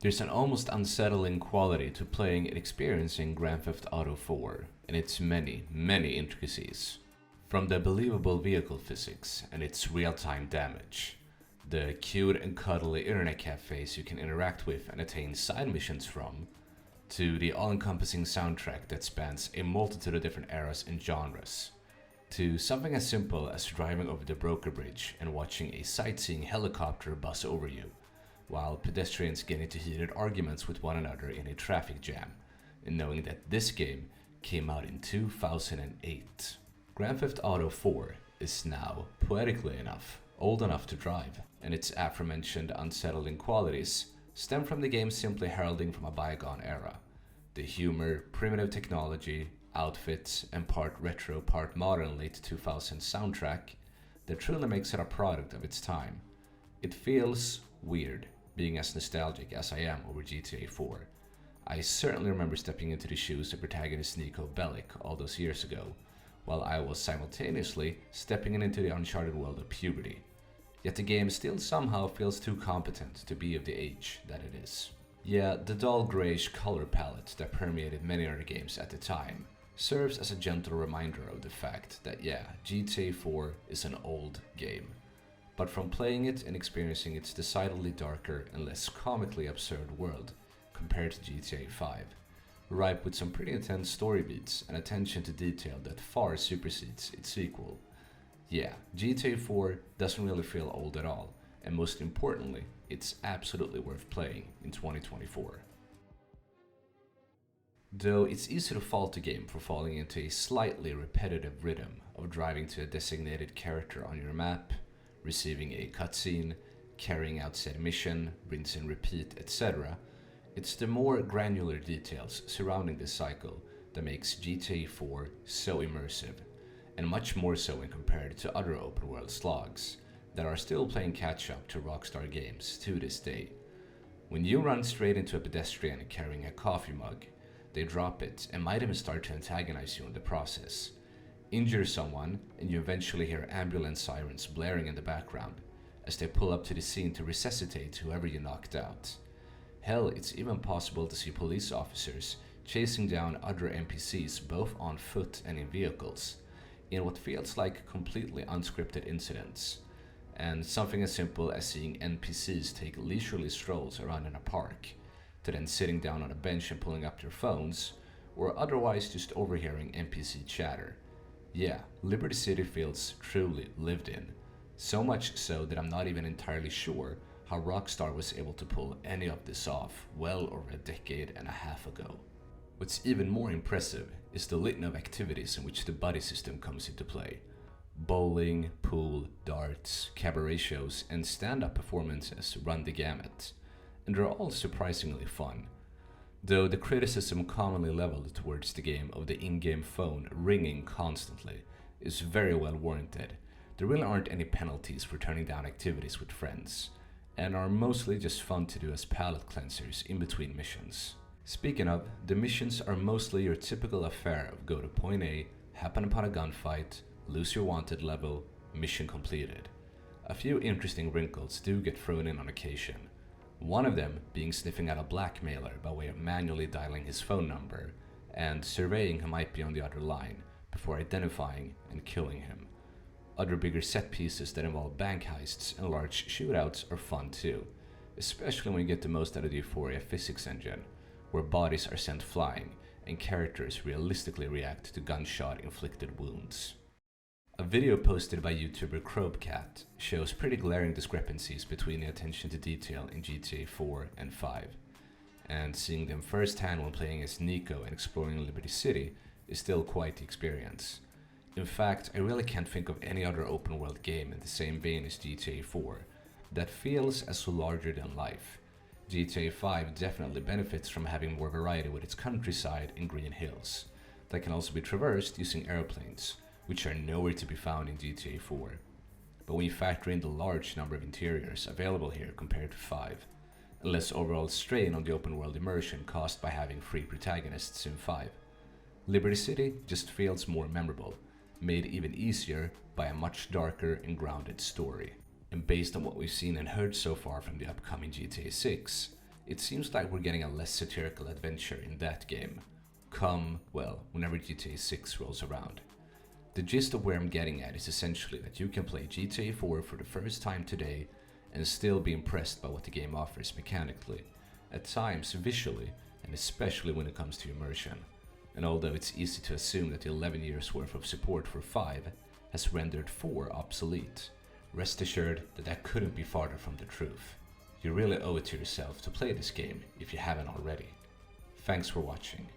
There's an almost unsettling quality to playing and experiencing Grand Theft Auto 4 and its many, many intricacies. From the believable vehicle physics and its real-time damage, the cute and cuddly internet cafes you can interact with and attain side missions from, to the all-encompassing soundtrack that spans a multitude of different eras and genres, to something as simple as driving over the Broker Bridge and watching a sightseeing helicopter buzz over you, while pedestrians get into heated arguments with one another in a traffic jam, and knowing that this game came out in 2008. Grand Theft Auto 4 is now, poetically enough, old enough to drive, and its aforementioned unsettling qualities stem from the game simply heralding from a bygone era. The humor, primitive technology, outfits, and part retro, part modern late 2000s soundtrack that truly makes it a product of its time. It feels weird being as nostalgic as I am over GTA 4. I certainly remember stepping into the shoes of protagonist Nico Bellic all those years ago, while I was simultaneously stepping into the uncharted world of puberty. Yet the game still somehow feels too competent to be of the age that it is. Yeah, the dull grayish color palette that permeated many other games at the time serves as a gentle reminder of the fact that yeah, GTA 4 is an old game. But from playing it and experiencing its decidedly darker and less comically absurd world compared to GTA 5, ripe with some pretty intense story beats and attention to detail that far supersedes its sequel. Yeah, GTA 4 doesn't really feel old at all, and most importantly, it's absolutely worth playing in 2024. Though it's easy to fault a game for falling into a slightly repetitive rhythm of driving to a designated character on your map, receiving a cutscene, carrying out said mission, rinse and repeat, etc., it's the more granular details surrounding this cycle that makes GTA 4 so immersive, and much more so when compared to other open world slogs that are still playing catch up to Rockstar games to this day. When you run straight into a pedestrian carrying a coffee mug, they drop it and might even start to antagonize you in the process. Injure someone and you eventually hear ambulance sirens blaring in the background as they pull up to the scene to resuscitate whoever you knocked out. Hell, it's even possible to see police officers chasing down other NPCs both on foot and in vehicles, in what feels like completely unscripted incidents. And something as simple as seeing NPCs take leisurely strolls around in a park, to then sitting down on a bench and pulling up their phones, or otherwise just overhearing NPC chatter. Yeah, Liberty City feels truly lived in. So much so that I'm not even entirely sure how Rockstar was able to pull any of this off well over a decade and a half ago. What's even more impressive is the litany of activities in which the buddy system comes into play. Bowling, pool, darts, cabaret shows, and stand-up performances run the gamut, and they're all surprisingly fun. Though the criticism commonly leveled towards the game of the in-game phone ringing constantly is very well warranted, there really aren't any penalties for turning down activities with friends, and are mostly just fun to do as palate cleansers in between missions. Speaking of, the missions are mostly your typical affair of go to point A, happen upon a gunfight, lose your wanted level, mission completed. A few interesting wrinkles do get thrown in on occasion, one of them being sniffing out a blackmailer by way of manually dialing his phone number and surveying who might be on the other line before identifying and killing him. Other bigger set pieces that involve bank heists and large shootouts are fun too, especially when you get the most out of the Euphoria physics engine, where bodies are sent flying and characters realistically react to gunshot-inflicted wounds. A video posted by YouTuber Crobcat shows pretty glaring discrepancies between the attention to detail in GTA 4 and 5, and seeing them firsthand when playing as Nico and exploring Liberty City is still quite the experience. In fact, I really can't think of any other open world game in the same vein as GTA 4 that feels as larger than life. GTA 5 definitely benefits from having more variety with its countryside and green hills that can also be traversed using airplanes, which are nowhere to be found in GTA 4. But when you factor in the large number of interiors available here compared to 5, and less overall strain on the open world immersion caused by having 3 protagonists in 5, Liberty City just feels more memorable, made even easier by a much darker and grounded story. And based on what we've seen and heard so far from the upcoming GTA 6, It seems like we're getting a less satirical adventure in that game, come, well, whenever GTA 6 rolls around. The gist of where I'm getting at is essentially that you can play GTA 4 for the first time today and still be impressed by what the game offers mechanically, at times visually, and especially when it comes to immersion. And although it's easy to assume that the 11 years worth of support for 5 has rendered 4 obsolete, rest assured that that couldn't be farther from the truth. You really owe it to yourself to play this game if you haven't already. Thanks for watching.